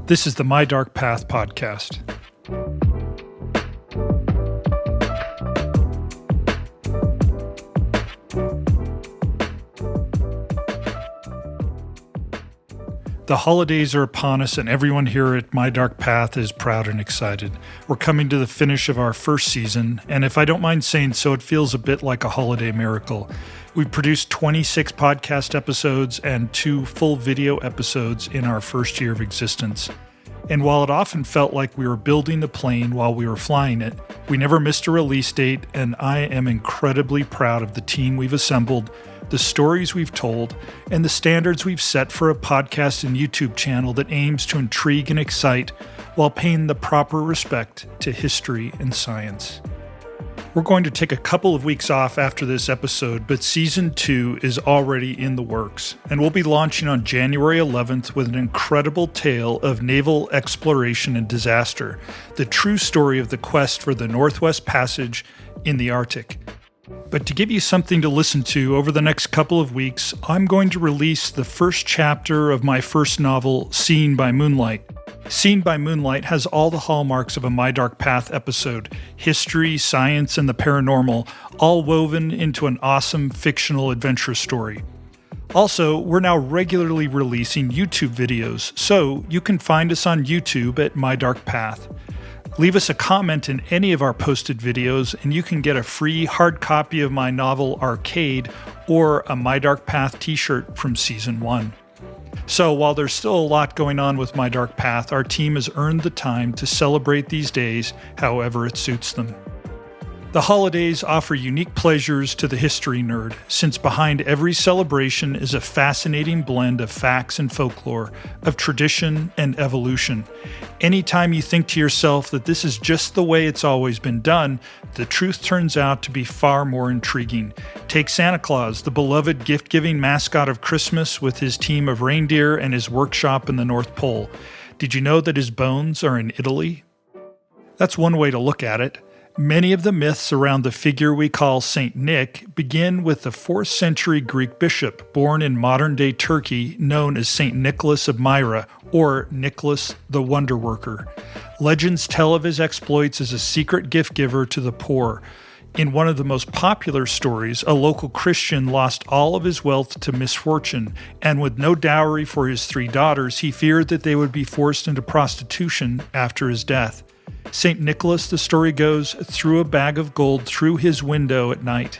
This is the My Dark Path podcast. The holidays are upon us, and everyone here at My Dark Path is proud and excited. We're coming to the finish of our first season, and if I don't mind saying so, it feels a bit like a holiday miracle. We've produced 26 podcast episodes and 2 full video episodes in our first year of existence. And while it often felt like we were building the plane while we were flying it, we never missed a release date, and I am incredibly proud of the team we've assembled, the stories we've told, and the standards we've set for a podcast and YouTube channel that aims to intrigue and excite while paying the proper respect to history and science. We're going to take a couple of weeks off after this episode, but Season 2 is already in the works, and we'll be launching on January 11th with an incredible tale of naval exploration and disaster, the true story of the quest for the Northwest Passage in the Arctic. But to give you something to listen to over the next couple of weeks, I'm going to release the first chapter of my first novel, Seen by Moonlight. Seen by Moonlight has all the hallmarks of a My Dark Path episode: history, science, and the paranormal, all woven into an awesome fictional adventure story. Also, we're now regularly releasing YouTube videos, so you can find us on YouTube at My Dark Path. Leave us a comment in any of our posted videos, and you can get a free hard copy of my novel Arcade or a My Dark Path t-shirt from Season 1. So while there's still a lot going on with My Dark Path, our team has earned the time to celebrate these days however it suits them. The holidays offer unique pleasures to the history nerd, since behind every celebration is a fascinating blend of facts and folklore, of tradition and evolution. Anytime you think to yourself that this is just the way it's always been done, the truth turns out to be far more intriguing. Take Santa Claus, the beloved gift-giving mascot of Christmas, with his team of reindeer and his workshop in the North Pole. Did you know that his bones are in Italy? That's one way to look at it. Many of the myths around the figure we call Saint Nick begin with the 4th century Greek bishop born in modern-day Turkey known as Saint Nicholas of Myra, or Nicholas the Wonder Worker. Legends tell of his exploits as a secret gift giver to the poor. In one of the most popular stories, a local Christian lost all of his wealth to misfortune, and with no dowry for his 3 daughters, he feared that they would be forced into prostitution after his death. St. Nicholas, the story goes, threw a bag of gold through his window at night.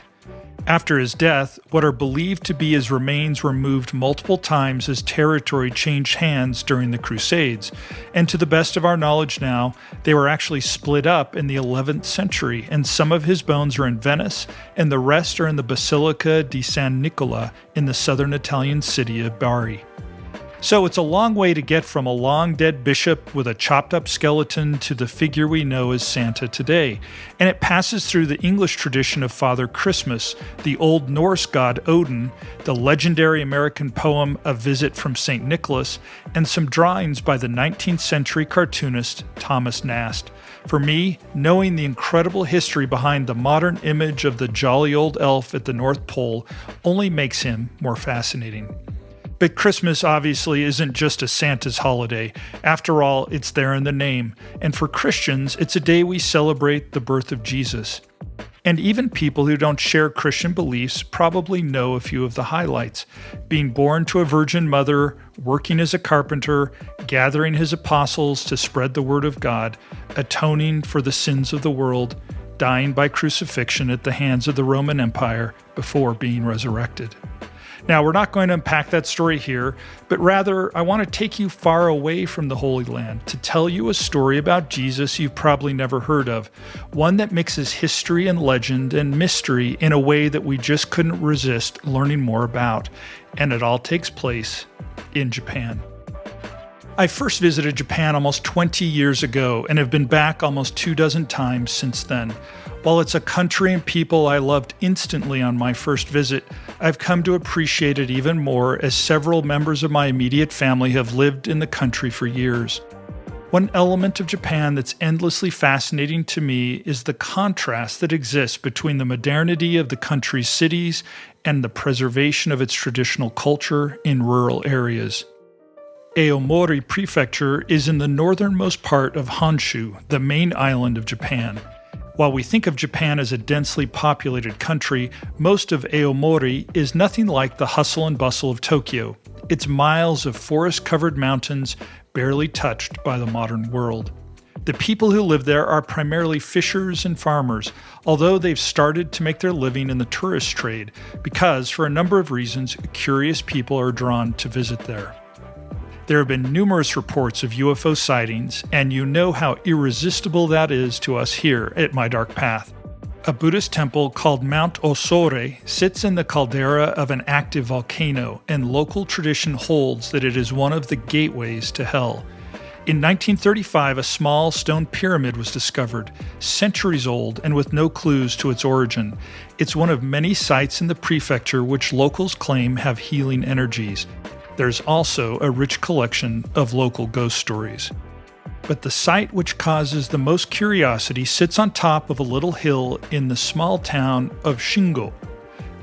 After his death, what are believed to be his remains were moved multiple times as territory changed hands during the Crusades, and to the best of our knowledge now, they were actually split up in the 11th century, and some of his bones are in Venice, and the rest are in the Basilica di San Nicola in the southern Italian city of Bari. So it's a long way to get from a long-dead bishop with a chopped-up skeleton to the figure we know as Santa today, and it passes through the English tradition of Father Christmas, the Old Norse god Odin, the legendary American poem A Visit from St. Nicholas, and some drawings by the 19th century cartoonist Thomas Nast. For me, knowing the incredible history behind the modern image of the jolly old elf at the North Pole only makes him more fascinating. But Christmas obviously isn't just a Santa's holiday. After all, it's there in the name. And for Christians, it's a day we celebrate the birth of Jesus. And even people who don't share Christian beliefs probably know a few of the highlights. Being born to a virgin mother, working as a carpenter, gathering his apostles to spread the word of God, atoning for the sins of the world, dying by crucifixion at the hands of the Roman Empire before being resurrected. Now, we're not going to unpack that story here, but rather I want to take you far away from the Holy Land to tell you a story about Jesus you've probably never heard of, one that mixes history and legend and mystery in a way that we just couldn't resist learning more about, and it all takes place in Japan. I first visited Japan almost 20 years ago and have been back almost 24 times since then. While it's a country and people I loved instantly on my first visit, I've come to appreciate it even more as several members of my immediate family have lived in the country for years. One element of Japan that's endlessly fascinating to me is the contrast that exists between the modernity of the country's cities and the preservation of its traditional culture in rural areas. Aomori Prefecture is in the northernmost part of Honshu, the main island of Japan. While we think of Japan as a densely populated country, most of Aomori is nothing like the hustle and bustle of Tokyo. It's miles of forest-covered mountains, barely touched by the modern world. The people who live there are primarily fishers and farmers, although they've started to make their living in the tourist trade because, for a number of reasons, curious people are drawn to visit there. There have been numerous reports of UFO sightings, and you know how irresistible that is to us here at My Dark Path. A Buddhist temple called Mount Osore sits in the caldera of an active volcano, and local tradition holds that it is one of the gateways to hell. In 1935, a small stone pyramid was discovered, centuries old and with no clues to its origin. It's one of many sites in the prefecture which locals claim have healing energies. There's also a rich collection of local ghost stories. But the site which causes the most curiosity sits on top of a little hill in the small town of Shingo,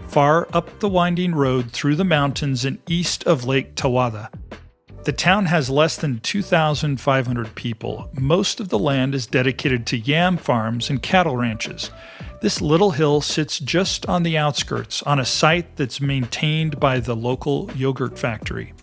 far up the winding road through the mountains and east of Lake Tawada. The town has less than 2,500 people. Most of the land is dedicated to yam farms and cattle ranches. This little hill sits just on the outskirts, on a site that's maintained by the local yogurt factory.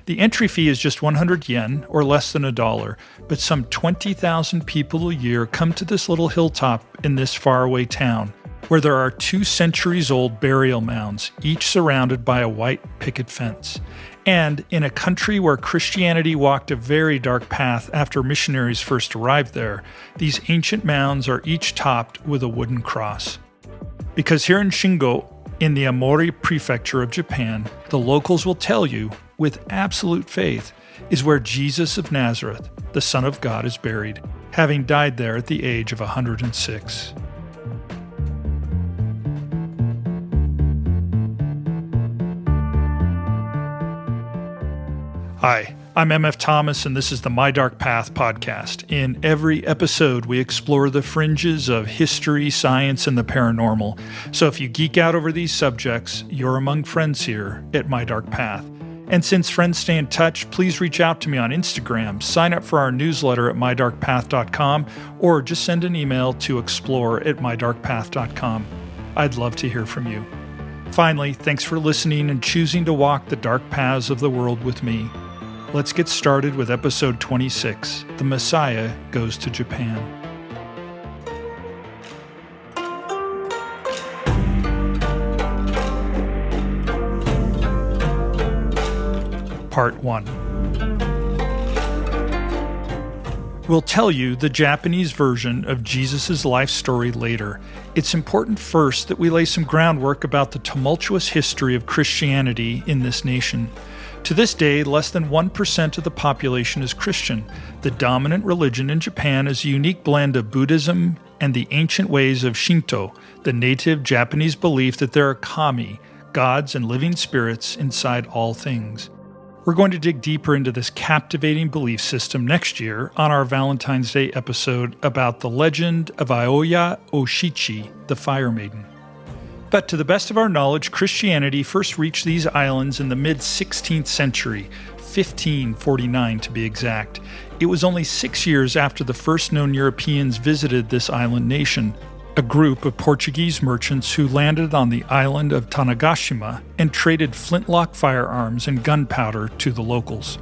The entry fee is just 100 yen, or less than $1, but some 20,000 people a year come to this little hilltop in this faraway town, where there are 2 centuries-old burial mounds, each surrounded by a white picket fence. And in a country where Christianity walked a very dark path after missionaries first arrived there, these ancient mounds are each topped with a wooden cross. Because here in Shingo, in the Aomori Prefecture of Japan, the locals will tell you, with absolute faith, is where Jesus of Nazareth, the Son of God, is buried, having died there at the age of 106. Hi, I'm MF Thomas, and this is the My Dark Path podcast. In every episode, we explore the fringes of history, science, and the paranormal. So if you geek out over these subjects, you're among friends here at My Dark Path. And since friends stay in touch, please reach out to me on Instagram, sign up for our newsletter at mydarkpath.com, or just send an email to explore@mydarkpath.com. I'd love to hear from you. Finally, thanks for listening and choosing to walk the dark paths of the world with me. Let's get started with episode 26, The Messiah Goes to Japan. Part 1. We'll tell you the Japanese version of Jesus' life story later. It's important first that we lay some groundwork about the tumultuous history of Christianity in this nation. To this day, less than 1% of the population is Christian. The dominant religion in Japan is a unique blend of Buddhism and the ancient ways of Shinto, the native Japanese belief that there are kami, gods and living spirits inside all things. We're going to dig deeper into this captivating belief system next year on our Valentine's Day episode about the legend of Aoya Oshichi, the Fire Maiden. But to the best of our knowledge, Christianity first reached these islands in the mid-16th century, 1549 to be exact. It was only 6 years after the first known Europeans visited this island nation, a group of Portuguese merchants who landed on the island of Tanegashima and traded flintlock firearms and gunpowder to the locals.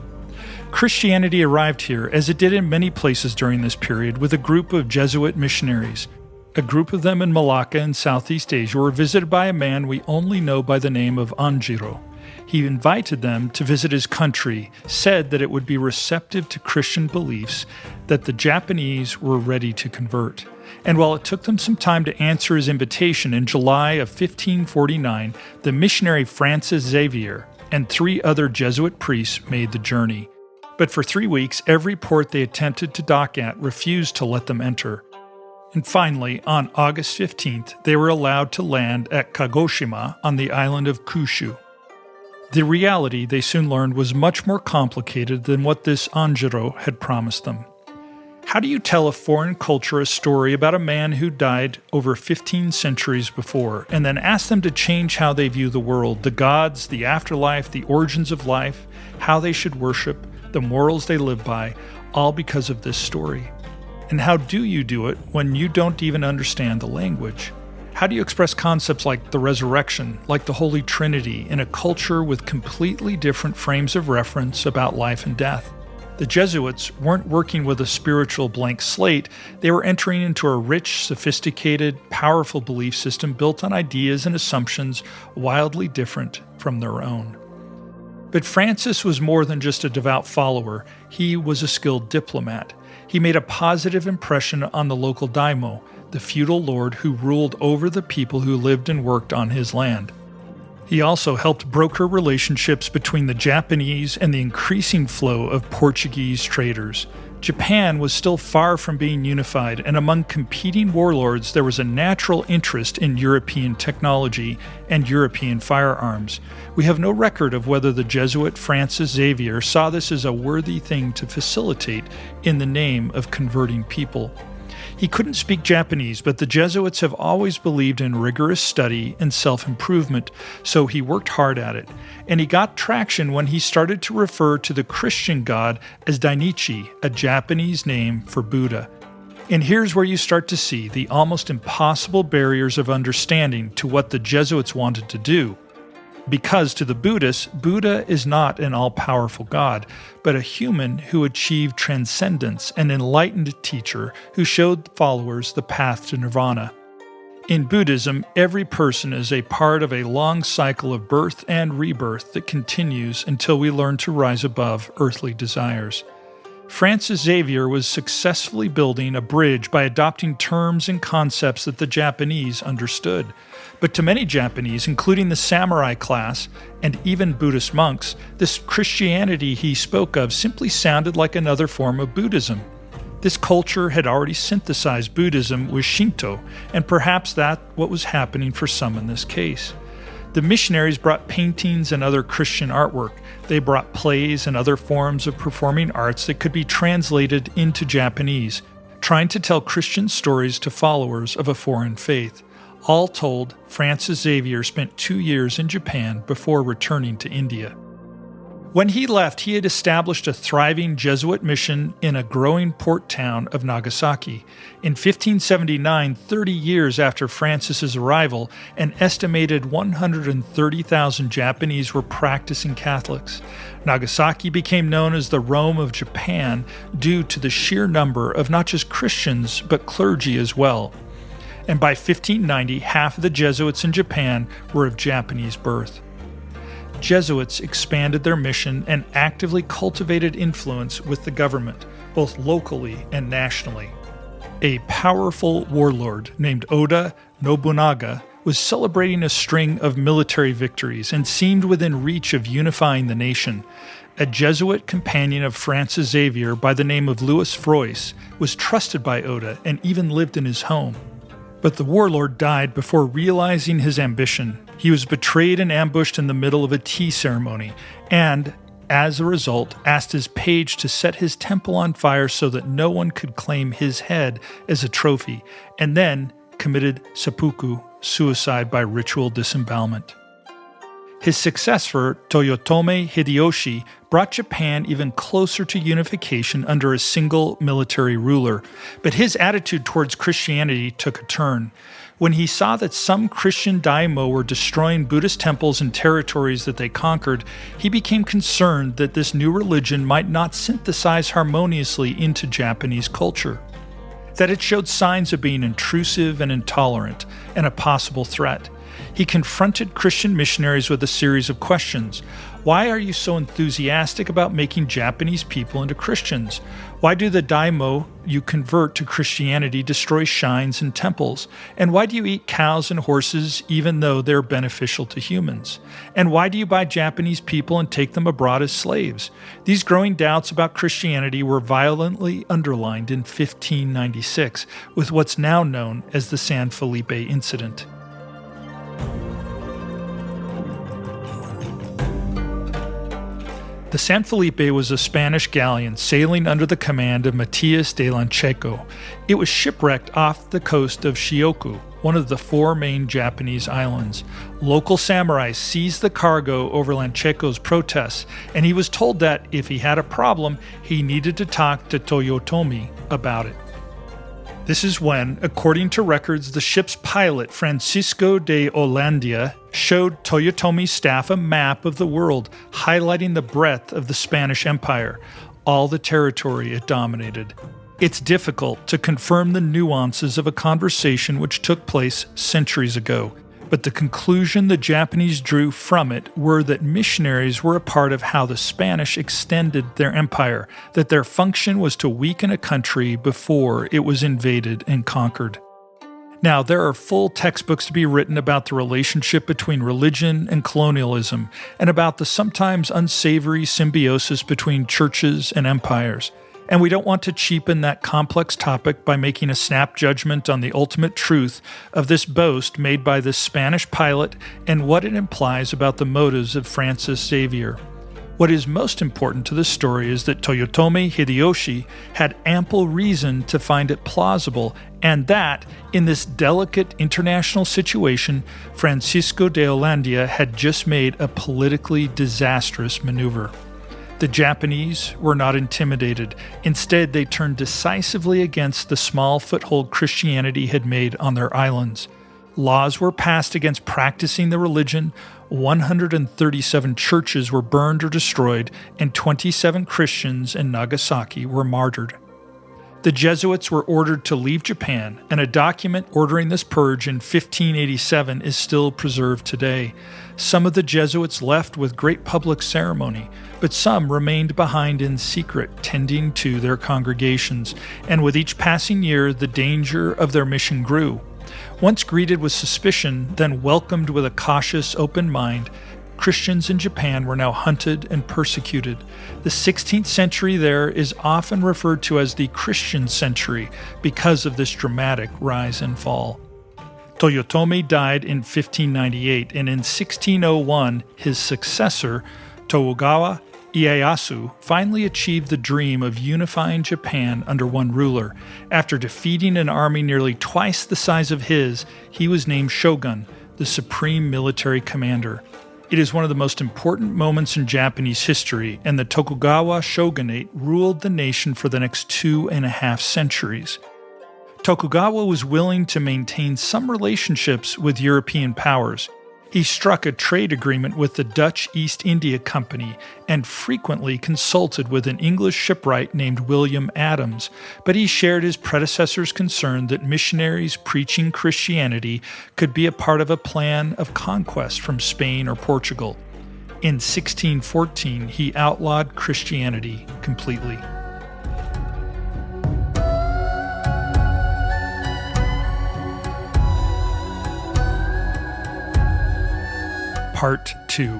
Christianity arrived here, as it did in many places during this period, with a group of Jesuit missionaries. A group of them in Malacca in Southeast Asia were visited by a man we only know by the name of Anjiro. He invited them to visit his country, said that it would be receptive to Christian beliefs, that the Japanese were ready to convert. And while it took them some time to answer his invitation, in July of 1549, the missionary Francis Xavier and 3 other Jesuit priests made the journey. But for 3 weeks, every port they attempted to dock at refused to let them enter. And finally, on August 15th, they were allowed to land at Kagoshima on the island of Kyushu. The reality, they soon learned, was much more complicated than what this Anjiro had promised them. How do you tell a foreign culture a story about a man who died over 15 centuries before, and then ask them to change how they view the world, the gods, the afterlife, the origins of life, how they should worship, the morals they live by, all because of this story. And how do you do it when you don't even understand the language? How do you express concepts like the resurrection, like the Holy Trinity, in a culture with completely different frames of reference about life and death? The Jesuits weren't working with a spiritual blank slate. They were entering into a rich, sophisticated, powerful belief system built on ideas and assumptions wildly different from their own. But Francis was more than just a devout follower. He was a skilled diplomat. He made a positive impression on the local daimyo, the feudal lord who ruled over the people who lived and worked on his land. He also helped broker relationships between the Japanese and the increasing flow of Portuguese traders. Japan was still far from being unified, and among competing warlords there was a natural interest in European technology and European firearms. We have no record of whether the Jesuit Francis Xavier saw this as a worthy thing to facilitate in the name of converting people. He couldn't speak Japanese, but the Jesuits have always believed in rigorous study and self-improvement, so he worked hard at it. And he got traction when he started to refer to the Christian God as Dainichi, a Japanese name for Buddha. And here's where you start to see the almost impossible barriers of understanding to what the Jesuits wanted to do. Because to the Buddhists, Buddha is not an all-powerful God, but a human who achieved transcendence, an enlightened teacher who showed followers the path to nirvana. In Buddhism, every person is a part of a long cycle of birth and rebirth that continues until we learn to rise above earthly desires. Francis Xavier was successfully building a bridge by adopting terms and concepts that the Japanese understood. But to many Japanese, including the samurai class and even Buddhist monks, this Christianity he spoke of simply sounded like another form of Buddhism. This culture had already synthesized Buddhism with Shinto, and perhaps that's what was happening for some in this case. The missionaries brought paintings and other Christian artwork. They brought plays and other forms of performing arts that could be translated into Japanese, trying to tell Christian stories to followers of a foreign faith. All told, Francis Xavier spent 2 years in Japan before returning to India. When he left, he had established a thriving Jesuit mission in a growing port town of Nagasaki. In 1579, 30 years after Francis's arrival, an estimated 130,000 Japanese were practicing Catholics. Nagasaki became known as the Rome of Japan due to the sheer number of not just Christians, but clergy as well. And by 1590, half of the Jesuits in Japan were of Japanese birth. Jesuits expanded their mission and actively cultivated influence with the government, both locally and nationally. A powerful warlord named Oda Nobunaga was celebrating a string of military victories and seemed within reach of unifying the nation. A Jesuit companion of Francis Xavier by the name of Louis Froisse was trusted by Oda and even lived in his home. But the warlord died before realizing his ambition. He was betrayed and ambushed in the middle of a tea ceremony, and, as a result, asked his page to set his temple on fire so that no one could claim his head as a trophy, and then committed seppuku, suicide by ritual disembowelment. His successor, Toyotomi Hideyoshi, brought Japan even closer to unification under a single military ruler, but his attitude towards Christianity took a turn. When he saw that some Christian daimyo were destroying Buddhist temples and territories that they conquered, he became concerned that this new religion might not synthesize harmoniously into Japanese culture, that it showed signs of being intrusive and intolerant, and a possible threat. He confronted Christian missionaries with a series of questions. Why are you so enthusiastic about making Japanese people into Christians? Why do the daimyo you convert to Christianity destroy shrines and temples? And why do you eat cows and horses even though they're beneficial to humans? And why do you buy Japanese people and take them abroad as slaves? These growing doubts about Christianity were violently underlined in 1596 with what's now known as the San Felipe Incident. The San Felipe was a Spanish galleon sailing under the command of Matias de Lancheco. It was shipwrecked off the coast of Shikoku, one of the 4 main Japanese islands. Local samurai seized the cargo over Lancheco's protests, and he was told that if he had a problem, he needed to talk to Toyotomi about it. This is when, according to records, the ship's pilot, Francisco de Hollandia, showed Toyotomi's staff a map of the world, highlighting the breadth of the Spanish Empire, all the territory it dominated. It's difficult to confirm the nuances of a conversation which took place centuries ago, but the conclusion the Japanese drew from it were that missionaries were a part of how the Spanish extended their empire, that their function was to weaken a country before it was invaded and conquered. Now, there are full textbooks to be written about the relationship between religion and colonialism, and about the sometimes unsavory symbiosis between churches and empires. And we don't want to cheapen that complex topic by making a snap judgment on the ultimate truth of this boast made by this Spanish pilot and what it implies about the motives of Francis Xavier. What is most important to this story is that Toyotomi Hideyoshi had ample reason to find it plausible, and that, in this delicate international situation, Francisco de Hollandia had just made a politically disastrous maneuver. The Japanese were not intimidated. Instead, they turned decisively against the small foothold Christianity had made on their islands. Laws were passed against practicing the religion, 137 churches were burned or destroyed, and 27 Christians in Nagasaki were martyred. The Jesuits were ordered to leave Japan, and a document ordering this purge in 1587 is still preserved today. Some of the Jesuits left with great public ceremony, but some remained behind in secret, tending to their congregations, and with each passing year the danger of their mission grew. Once greeted with suspicion, then welcomed with a cautious, open mind, Christians in Japan were now hunted and persecuted. The 16th century there is often referred to as the Christian century because of this dramatic rise and fall. Toyotomi died in 1598, and in 1601, his successor, Tokugawa Ieyasu, finally achieved the dream of unifying Japan under one ruler. After defeating an army nearly twice the size of his, he was named shogun, the supreme military commander. It is one of the most important moments in Japanese history, and the Tokugawa shogunate ruled the nation for the next 2.5 centuries. Tokugawa was willing to maintain some relationships with European powers. He struck a trade agreement with the Dutch East India Company and frequently consulted with an English shipwright named William Adams, but he shared his predecessor's concern that missionaries preaching Christianity could be a part of a plan of conquest from Spain or Portugal. In 1614, he outlawed Christianity completely. Part 2.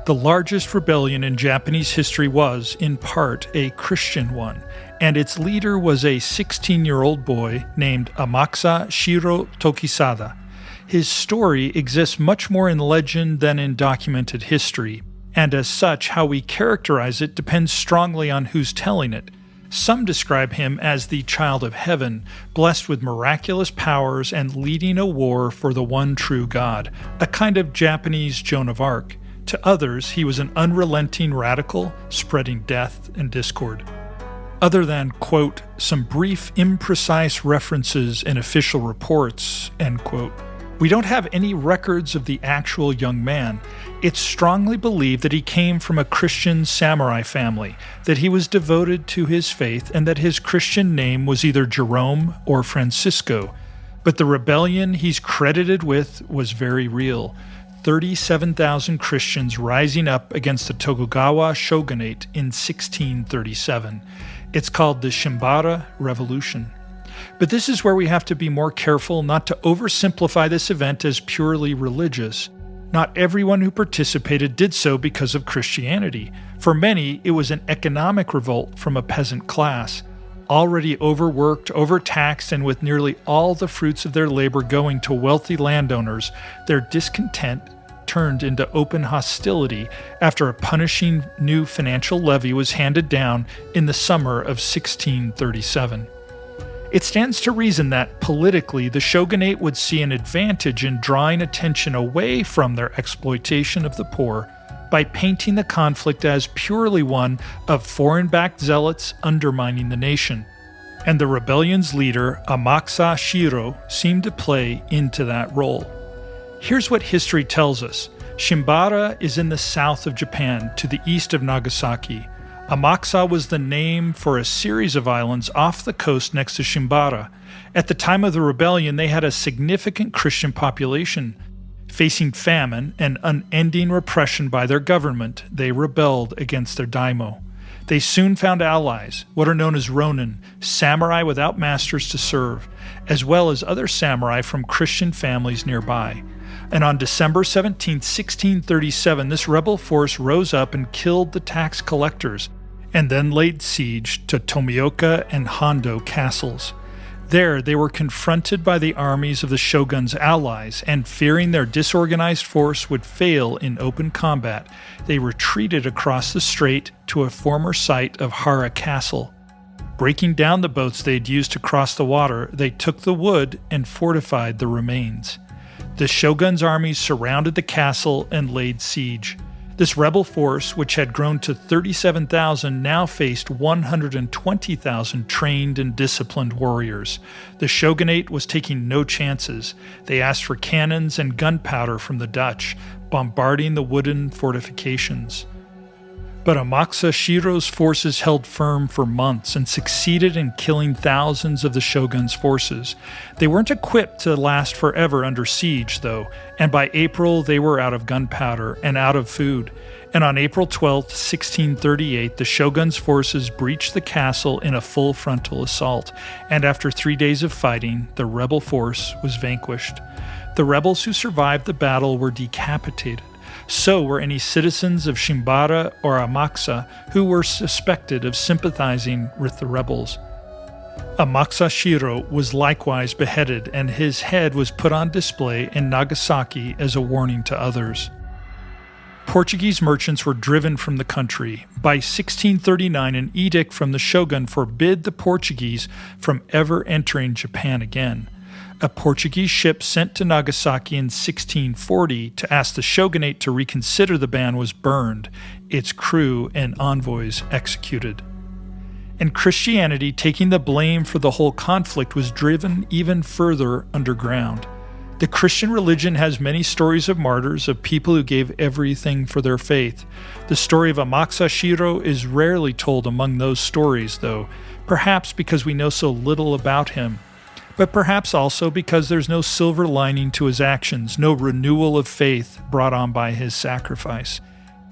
The largest rebellion in Japanese history was, in part, a Christian one, and its leader was a 16-year-old boy named Amakusa Shiro Tokisada. His story exists much more in legend than in documented history, and as such, how we characterize it depends strongly on who's telling it. Some describe him as the child of heaven, blessed with miraculous powers and leading a war for the one true God, a kind of Japanese Joan of Arc. To others, he was an unrelenting radical, spreading death and discord. Other than, quote, some brief, imprecise references in official reports, end quote, we don't have any records of the actual young man. It's strongly believed that he came from a Christian samurai family, that he was devoted to his faith, and that his Christian name was either Jerome or Francisco. But the rebellion he's credited with was very real. 37,000 Christians rising up against the Tokugawa shogunate in 1637. It's called the Shimabara Revolution. But this is where we have to be more careful not to oversimplify this event as purely religious. Not everyone who participated did so because of Christianity. For many, it was an economic revolt from a peasant class. Already overworked, overtaxed, and with nearly all the fruits of their labor going to wealthy landowners, their discontent turned into open hostility after a punishing new financial levy was handed down in the summer of 1637. It stands to reason that, politically, the shogunate would see an advantage in drawing attention away from their exploitation of the poor by painting the conflict as purely one of foreign-backed zealots undermining the nation. And the rebellion's leader, Amakusa Shiro, seemed to play into that role. Here's what history tells us. Shimabara is in the south of Japan, to the east of Nagasaki. Amakusa was the name for a series of islands off the coast next to Shimabara. At the time of the rebellion, they had a significant Christian population. Facing famine and unending repression by their government, they rebelled against their daimyo. They soon found allies, what are known as ronin, samurai without masters to serve, as well as other samurai from Christian families nearby. And on December 17, 1637, this rebel force rose up and killed the tax collectors, and then laid siege to Tomioka and Hondo castles. There, they were confronted by the armies of the shogun's allies, and fearing their disorganized force would fail in open combat, they retreated across the strait to a former site of Hara Castle. Breaking down the boats they had used to cross the water, they took the wood and fortified the remains. The shogun's armies surrounded the castle and laid siege. This rebel force, which had grown to 37,000, now faced 120,000 trained and disciplined warriors. The shogunate was taking no chances. They asked for cannons and gunpowder from the Dutch, bombarding the wooden fortifications. But Amakusa Shiro's forces held firm for months and succeeded in killing thousands of the shogun's forces. They weren't equipped to last forever under siege, though, and by April they were out of gunpowder and out of food. And on April 12, 1638, the shogun's forces breached the castle in a full frontal assault, and after 3 days of fighting, the rebel force was vanquished. The rebels who survived the battle were decapitated. So were any citizens of Shimabara or Amakusa who were suspected of sympathizing with the rebels. Amakusa Shiro was likewise beheaded, and his head was put on display in Nagasaki as a warning to others. Portuguese merchants were driven from the country. By 1639, an edict from the shogun forbid the Portuguese from ever entering Japan again. A Portuguese ship sent to Nagasaki in 1640 to ask the shogunate to reconsider the ban was burned, its crew and envoys executed. And Christianity, taking the blame for the whole conflict, was driven even further underground. The Christian religion has many stories of martyrs, of people who gave everything for their faith. The story of Amakusa Shiro is rarely told among those stories, though, perhaps because we know so little about him. But perhaps also because there's no silver lining to his actions, no renewal of faith brought on by his sacrifice.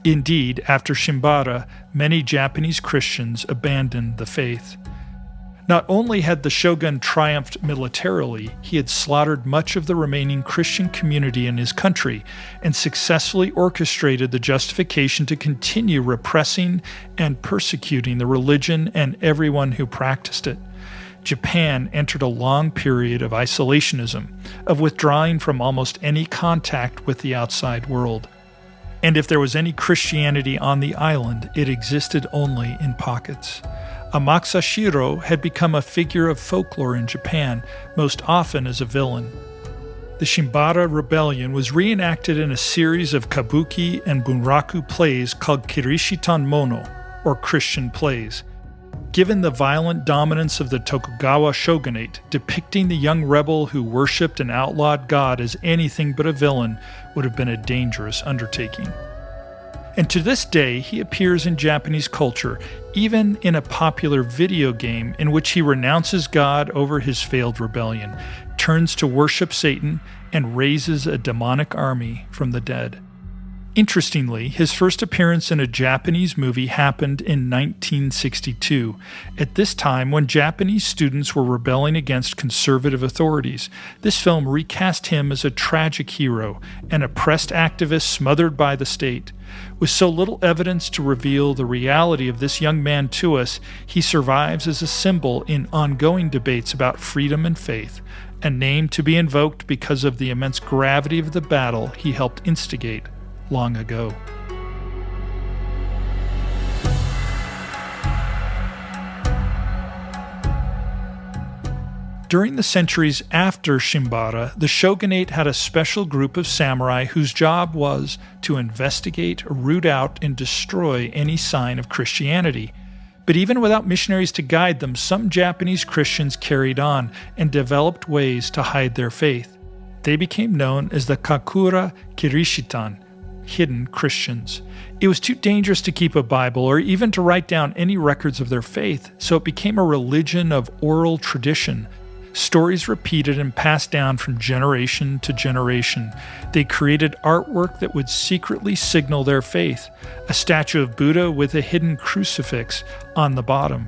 Indeed, after Shimabara, many Japanese Christians abandoned the faith. Not only had the shogun triumphed militarily, he had slaughtered much of the remaining Christian community in his country and successfully orchestrated the justification to continue repressing and persecuting the religion and everyone who practiced it. Japan entered a long period of isolationism, of withdrawing from almost any contact with the outside world. And if there was any Christianity on the island, it existed only in pockets. Amakusa Shiro had become a figure of folklore in Japan, most often as a villain. The Shimabara Rebellion was reenacted in a series of kabuki and bunraku plays called Kirishitan Mono, or Christian plays. Given the violent dominance of the Tokugawa shogunate, depicting the young rebel who worshipped and outlawed God as anything but a villain would have been a dangerous undertaking. And to this day, he appears in Japanese culture, even in a popular video game in which he renounces God over his failed rebellion, turns to worship Satan, and raises a demonic army from the dead. Interestingly, his first appearance in a Japanese movie happened in 1962, at this time when Japanese students were rebelling against conservative authorities. This film recast him as a tragic hero, an oppressed activist smothered by the state. With so little evidence to reveal the reality of this young man to us, he survives as a symbol in ongoing debates about freedom and faith, a name to be invoked because of the immense gravity of the battle he helped instigate long ago. During the centuries after Shimabara, the shogunate had a special group of samurai whose job was to investigate, root out, and destroy any sign of Christianity. But even without missionaries to guide them, some Japanese Christians carried on and developed ways to hide their faith. They became known as the Kakura Kirishitan, hidden Christians. It was too dangerous to keep a Bible or even to write down any records of their faith, so it became a religion of oral tradition. Stories repeated and passed down from generation to generation. They created artwork that would secretly signal their faith, a statue of Buddha with a hidden crucifix on the bottom,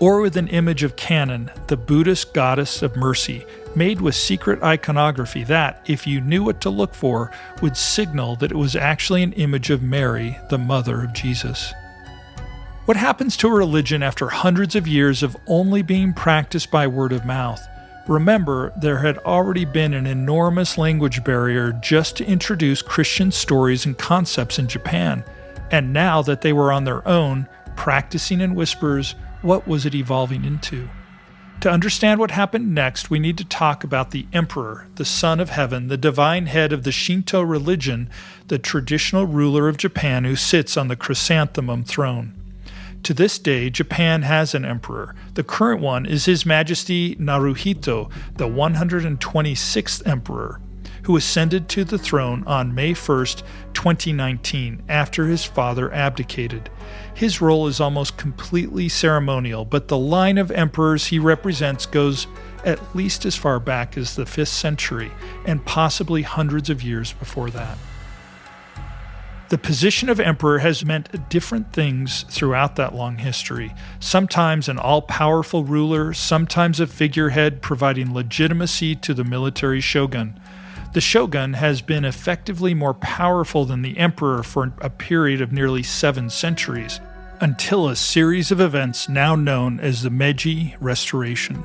or with an image of Kannon, the Buddhist goddess of mercy, made with secret iconography that, if you knew what to look for, would signal that it was actually an image of Mary, the mother of Jesus. What happens to a religion after hundreds of years of only being practiced by word of mouth? Remember, there had already been an enormous language barrier just to introduce Christian stories and concepts in Japan, and now that they were on their own, practicing in whispers, what was it evolving into? To understand what happened next, we need to talk about the Emperor, the Son of Heaven, the divine head of the Shinto religion, the traditional ruler of Japan who sits on the chrysanthemum throne. To this day, Japan has an emperor. The current one is His Majesty Naruhito, the 126th emperor, who ascended to the throne on May 1st, 2019, after his father abdicated. His role is almost completely ceremonial, but the line of emperors he represents goes at least as far back as the 5th century, and possibly hundreds of years before that. The position of emperor has meant different things throughout that long history. Sometimes an all-powerful ruler, sometimes a figurehead providing legitimacy to the military shogun. The shogun has been effectively more powerful than the emperor for a period of nearly 7 centuries, until a series of events now known as the Meiji Restoration.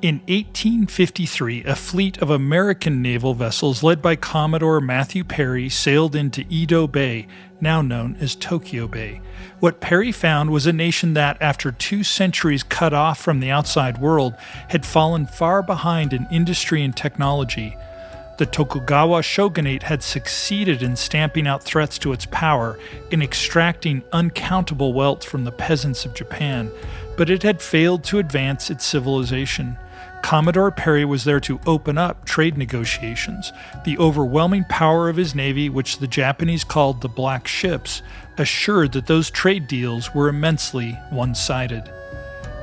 In 1853, a fleet of American naval vessels led by Commodore Matthew Perry sailed into Edo Bay, now known as Tokyo Bay. What Perry found was a nation that, after 2 centuries cut off from the outside world, had fallen far behind in industry and technology. The Tokugawa shogunate had succeeded in stamping out threats to its power, in extracting uncountable wealth from the peasants of Japan, but it had failed to advance its civilization. Commodore Perry was there to open up trade negotiations. The overwhelming power of his navy, which the Japanese called the Black Ships, assured that those trade deals were immensely one-sided.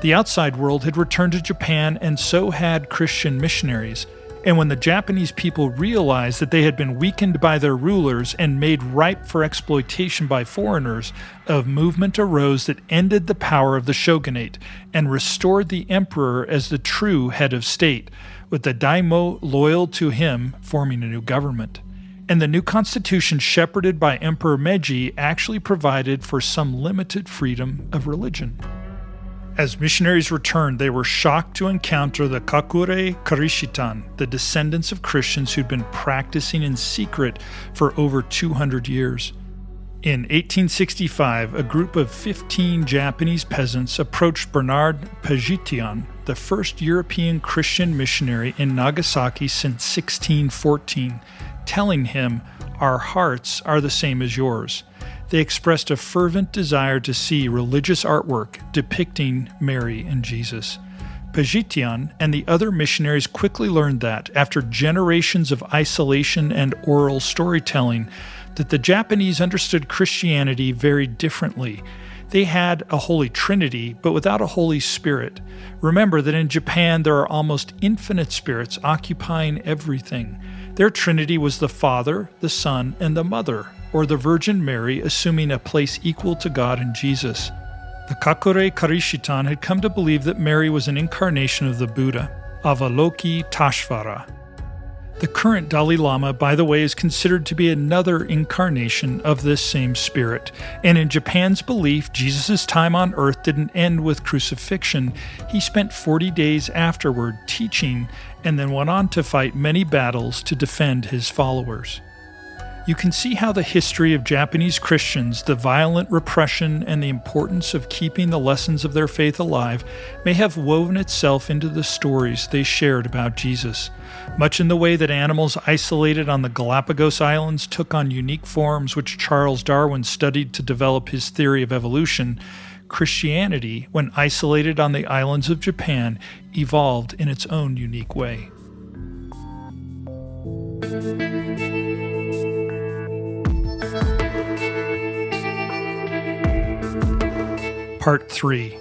The outside world had returned to Japan, and so had Christian missionaries. And when the Japanese people realized that they had been weakened by their rulers and made ripe for exploitation by foreigners, a movement arose that ended the power of the shogunate and restored the emperor as the true head of state, with the daimyo loyal to him forming a new government. And the new constitution, shepherded by Emperor Meiji, actually provided for some limited freedom of religion. As missionaries returned, they were shocked to encounter the Kakure Kirishitan, the descendants of Christians who'd been practicing in secret for over 200 years. In 1865, a group of 15 Japanese peasants approached Bernard Pagetian, the first European Christian missionary in Nagasaki since 1614, telling him, "Our hearts are the same as yours." They expressed a fervent desire to see religious artwork depicting Mary and Jesus. Pagetian and the other missionaries quickly learned that, after generations of isolation and oral storytelling, that the Japanese understood Christianity very differently. They had a Holy Trinity, but without a Holy Spirit. Remember that in Japan there are almost infinite spirits occupying everything. Their Trinity was the Father, the Son, and the Mother, or the Virgin Mary assuming a place equal to God in Jesus. The Kakure Kirishitan had come to believe that Mary was an incarnation of the Buddha, Avalokiteshvara. The current Dalai Lama, by the way, is considered to be another incarnation of this same spirit. And in Japan's belief, Jesus' time on earth didn't end with crucifixion. He spent 40 days afterward teaching and then went on to fight many battles to defend his followers. You can see how the history of Japanese Christians, the violent repression, and the importance of keeping the lessons of their faith alive may have woven itself into the stories they shared about Jesus. Much in the way that animals isolated on the Galapagos Islands took on unique forms which Charles Darwin studied to develop his theory of evolution, Christianity, when isolated on the islands of Japan, evolved in its own unique way. Part 3.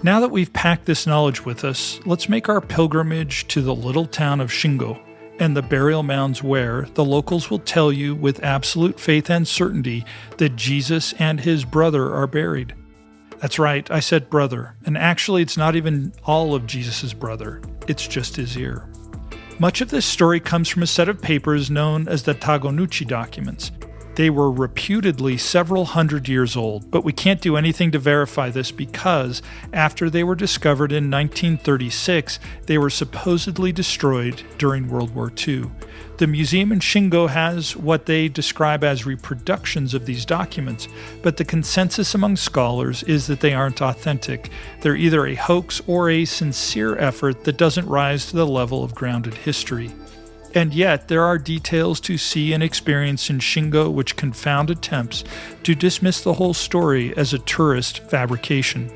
Now that we've packed this knowledge with us, let's make our pilgrimage to the little town of Shingo and the burial mounds where the locals will tell you with absolute faith and certainty that Jesus and his brother are buried. That's right, I said brother, and actually it's not even all of Jesus' brother, it's just his ear. Much of this story comes from a set of papers known as the Tagonuchi documents. They were reputedly several hundred years old, but we can't do anything to verify this because, after they were discovered in 1936, they were supposedly destroyed during World War II. The museum in Shingo has what they describe as reproductions of these documents, but the consensus among scholars is that they aren't authentic. They're either a hoax or a sincere effort that doesn't rise to the level of grounded history. And yet, there are details to see and experience in Shingo which confound attempts to dismiss the whole story as a tourist fabrication.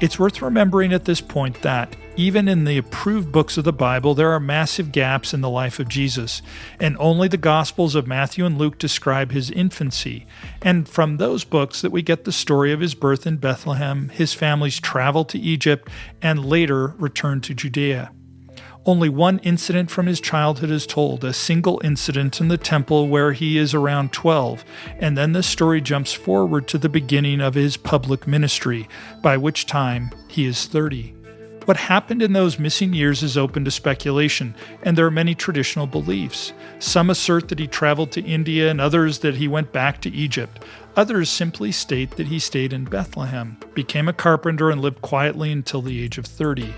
It's worth remembering at this point that, even in the approved books of the Bible, there are massive gaps in the life of Jesus, and only the Gospels of Matthew and Luke describe his infancy. And from those books that we get the story of his birth in Bethlehem, his family's travel to Egypt, and later return to Judea. Only one incident from his childhood is told, a single incident in the temple where he is around 12, and then the story jumps forward to the beginning of his public ministry, by which time he is 30. What happened in those missing years is open to speculation, and there are many traditional beliefs. Some assert that he traveled to India and others that he went back to Egypt. Others simply state that he stayed in Bethlehem, became a carpenter, and lived quietly until the age of 30.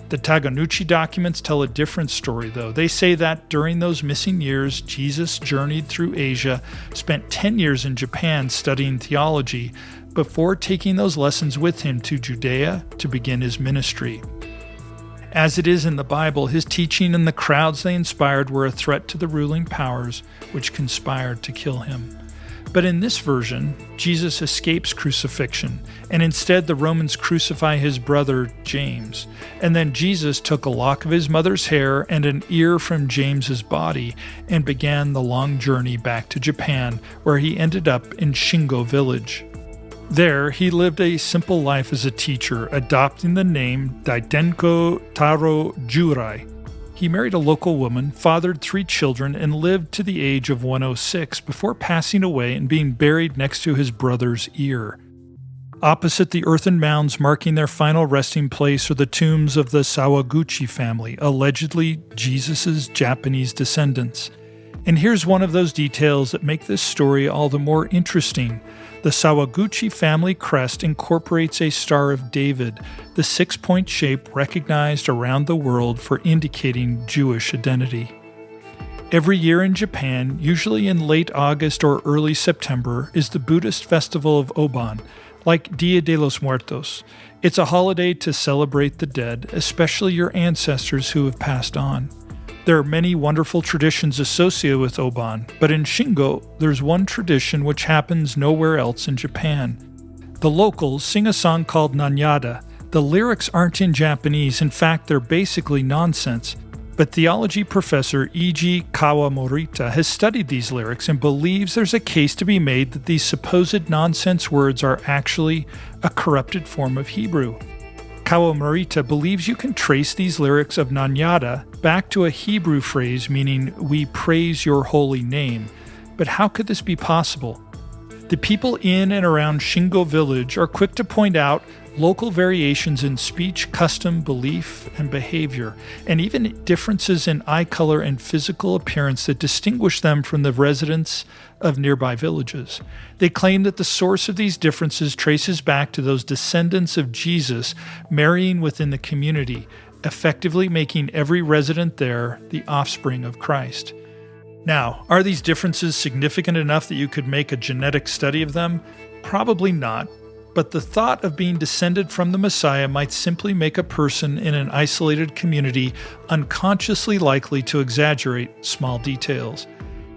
The Tagonuchi documents tell a different story, though. They say that during those missing years, Jesus journeyed through Asia, spent 10 years in Japan studying theology, before taking those lessons with him to Judea to begin his ministry. As it is in the Bible, his teaching and the crowds they inspired were a threat to the ruling powers which conspired to kill him. But in this version, Jesus escapes crucifixion, and instead the Romans crucify his brother James. And then Jesus took a lock of his mother's hair and an ear from James's body and began the long journey back to Japan, where he ended up in Shingo village. There, he lived a simple life as a teacher, adopting the name Daitenko Taro Jurai. He married a local woman, fathered 3 children, and lived to the age of 106 before passing away and being buried next to his brother's ear. Opposite the earthen mounds marking their final resting place are the tombs of the Sawaguchi family, allegedly Jesus' Japanese descendants. And here's one of those details that make this story all the more interesting. The Sawaguchi family crest incorporates a Star of David, the 6-point shape recognized around the world for indicating Jewish identity. Every year in Japan, usually in late August or early September, is the Buddhist festival of Oban, like Dia de los Muertos. It's a holiday to celebrate the dead, especially your ancestors who have passed on. There are many wonderful traditions associated with Oban, but in Shingo, there's one tradition which happens nowhere else in Japan. The locals sing a song called Nanyada. The lyrics aren't in Japanese, in fact, they're basically nonsense. But theology professor Eiji Kawamorita has studied these lyrics and believes there's a case to be made that these supposed nonsense words are actually a corrupted form of Hebrew. Kawamorita believes you can trace these lyrics of Nanyada back to a Hebrew phrase meaning, "We praise your holy name." But how could this be possible? The people in and around Shingo village are quick to point out local variations in speech, custom, belief, and behavior, and even differences in eye color and physical appearance that distinguish them from the residents of nearby villages. They claim that the source of these differences traces back to those descendants of Jesus marrying within the community, effectively making every resident there the offspring of Christ. Now, are these differences significant enough that you could make a genetic study of them? Probably not, but the thought of being descended from the Messiah might simply make a person in an isolated community unconsciously likely to exaggerate small details.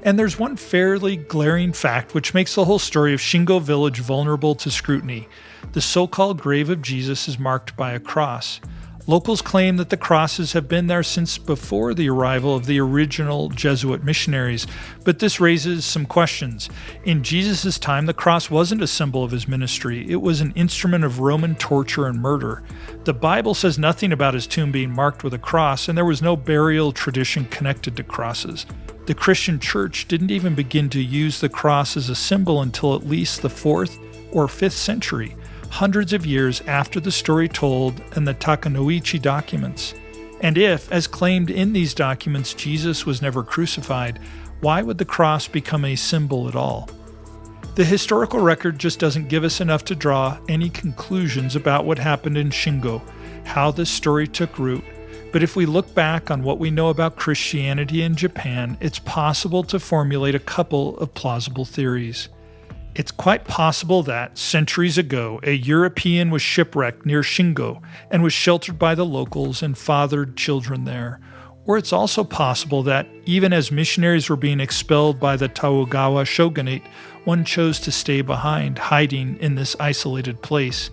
And there's one fairly glaring fact which makes the whole story of Shingo Village vulnerable to scrutiny. The so-called grave of Jesus is marked by a cross. Locals claim that the crosses have been there since before the arrival of the original Jesuit missionaries, but this raises some questions. In Jesus' time, the cross wasn't a symbol of his ministry. It was an instrument of Roman torture and murder. The Bible says nothing about his tomb being marked with a cross, and there was no burial tradition connected to crosses. The Christian church didn't even begin to use the cross as a symbol until at least the 4th or 5th century, hundreds of years after the story told in the Takanoichi documents. And if, as claimed in these documents, Jesus was never crucified, why would the cross become a symbol at all? The historical record just doesn't give us enough to draw any conclusions about what happened in Shingo, how this story took root. But if we look back on what we know about Christianity in Japan, it's possible to formulate a couple of plausible theories. It's quite possible that, centuries ago, a European was shipwrecked near Shingo and was sheltered by the locals and fathered children there. Or it's also possible that, even as missionaries were being expelled by the Tokugawa shogunate, one chose to stay behind, hiding in this isolated place.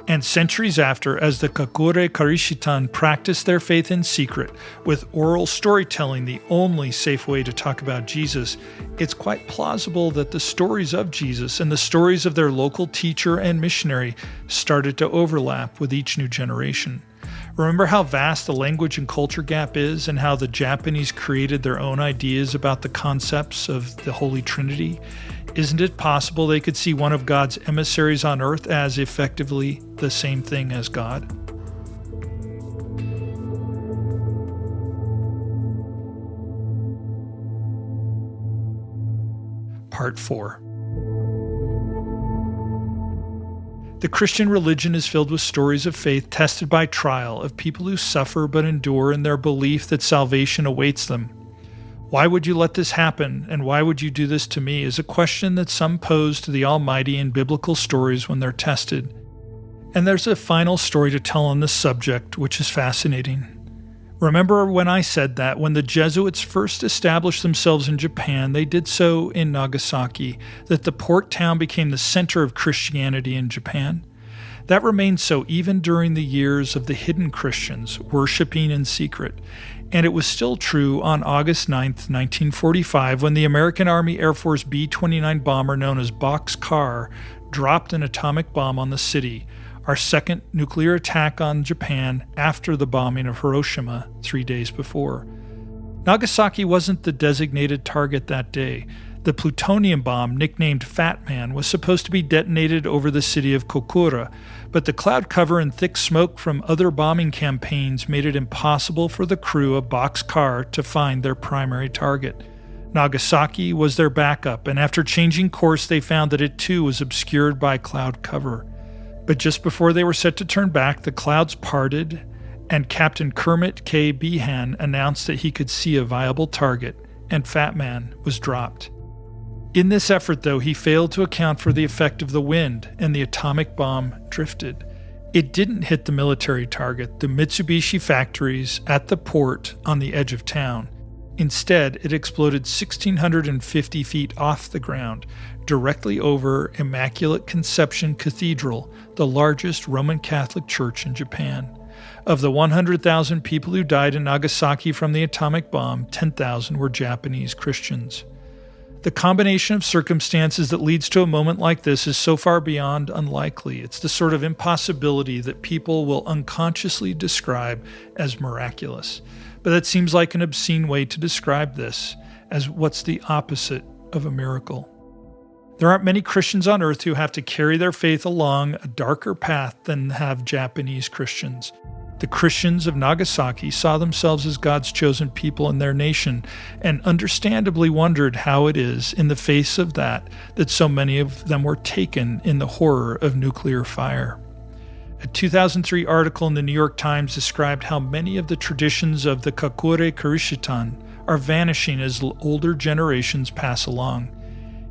And centuries after, as the Kakure Karishitan practiced their faith in secret, with oral storytelling the only safe way to talk about Jesus, it's quite plausible that the stories of Jesus and the stories of their local teacher and missionary started to overlap with each new generation. Remember how vast the language and culture gap is, and how the Japanese created their own ideas about the concepts of the Holy Trinity? Isn't it possible they could see one of God's emissaries on earth as effectively the same thing as God? Part 4. The Christian religion is filled with stories of faith tested by trial, of people who suffer but endure in their belief that salvation awaits them. Why would you let this happen, and why would you do this to me, is a question that some pose to the Almighty in biblical stories when they're tested. And there's a final story to tell on this subject, which is fascinating. Remember when I said that when the Jesuits first established themselves in Japan, they did so in Nagasaki, that the port town became the center of Christianity in Japan? That remained so even during the years of the hidden Christians, worshiping in secret. And it was still true on August 9, 1945, when the American Army Air Force B-29 bomber known as Boxcar dropped an atomic bomb on the city, our second nuclear attack on Japan after the bombing of Hiroshima 3 days before. Nagasaki wasn't the designated target that day. The plutonium bomb, nicknamed Fat Man, was supposed to be detonated over the city of Kokura, but the cloud cover and thick smoke from other bombing campaigns made it impossible for the crew of Boxcar to find their primary target. Nagasaki was their backup, and after changing course they found that it too was obscured by cloud cover. But just before they were set to turn back, the clouds parted, and Captain Kermit K. Behan announced that he could see a viable target, and Fat Man was dropped. In this effort, though, he failed to account for the effect of the wind, and the atomic bomb drifted. It didn't hit the military target, the Mitsubishi factories at the port on the edge of town. Instead, it exploded 1,650 feet off the ground, directly over Immaculate Conception Cathedral, the largest Roman Catholic church in Japan. Of the 100,000 people who died in Nagasaki from the atomic bomb, 10,000 were Japanese Christians. The combination of circumstances that leads to a moment like this is so far beyond unlikely. It's the sort of impossibility that people will unconsciously describe as miraculous. But that seems like an obscene way to describe this, as what's the opposite of a miracle. There aren't many Christians on earth who have to carry their faith along a darker path than have Japanese Christians. The Christians of Nagasaki saw themselves as God's chosen people in their nation, and understandably wondered how it is, in the face of that so many of them were taken in the horror of nuclear fire. A 2003 article in the New York Times described how many of the traditions of the Kakure Karishitan are vanishing as older generations pass along.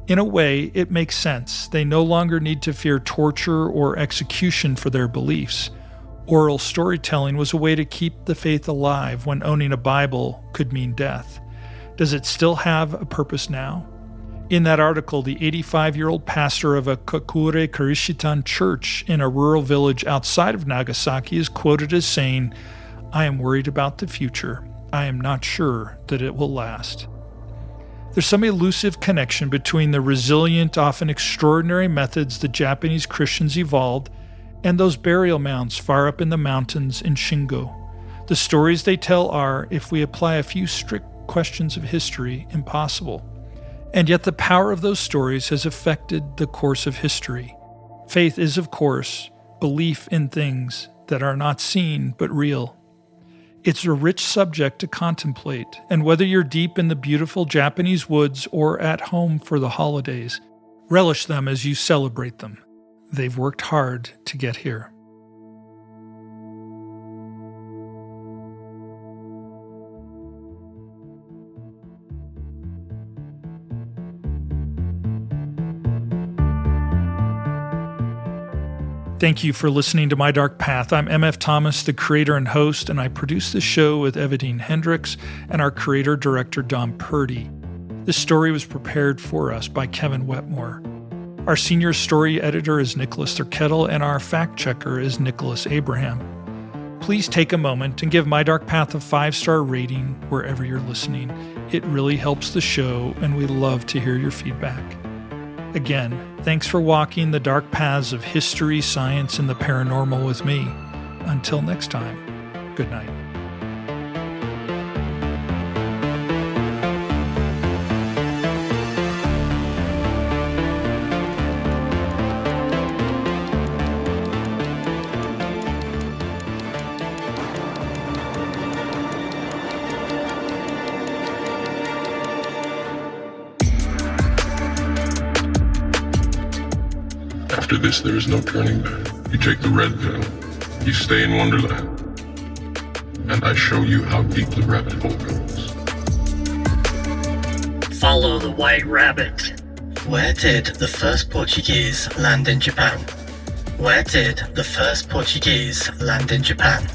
In a way, it makes sense. They no longer need to fear torture or execution for their beliefs. Oral storytelling was a way to keep the faith alive when owning a Bible could mean death. Does it still have a purpose now? In that article, the 85-year-old pastor of a Kakure Karishitan church in a rural village outside of Nagasaki is quoted as saying, "I am worried about the future. I am not sure that it will last." There's some elusive connection between the resilient, often extraordinary methods the Japanese Christians evolved and those burial mounds far up in the mountains in Shingo. The stories they tell are, if we apply a few strict questions of history, impossible. And yet the power of those stories has affected the course of history. Faith is, of course, belief in things that are not seen but real. It's a rich subject to contemplate, and whether you're deep in the beautiful Japanese woods or at home for the holidays, relish them as you celebrate them. They've worked hard to get here. Thank you for listening to My Dark Path. I'm MF Thomas, the creator and host, and I produce this show with Evadine Hendricks and our creator-director Dom Purdy. This story was prepared for us by Kevin Wetmore. Our senior story editor is Nicholas Thurkettle, and our fact-checker is Nicholas Abraham. Please take a moment and give My Dark Path a 5-star rating wherever you're listening. It really helps the show, and we love to hear your feedback. Again, thanks for walking the dark paths of history, science, and the paranormal with me. Until next time, good night. After this, there is no turning back. You take the red pill. You stay in Wonderland. And I show you how deep the rabbit hole goes. Follow the white rabbit. Where did the first Portuguese land in Japan? Where did the first Portuguese land in Japan?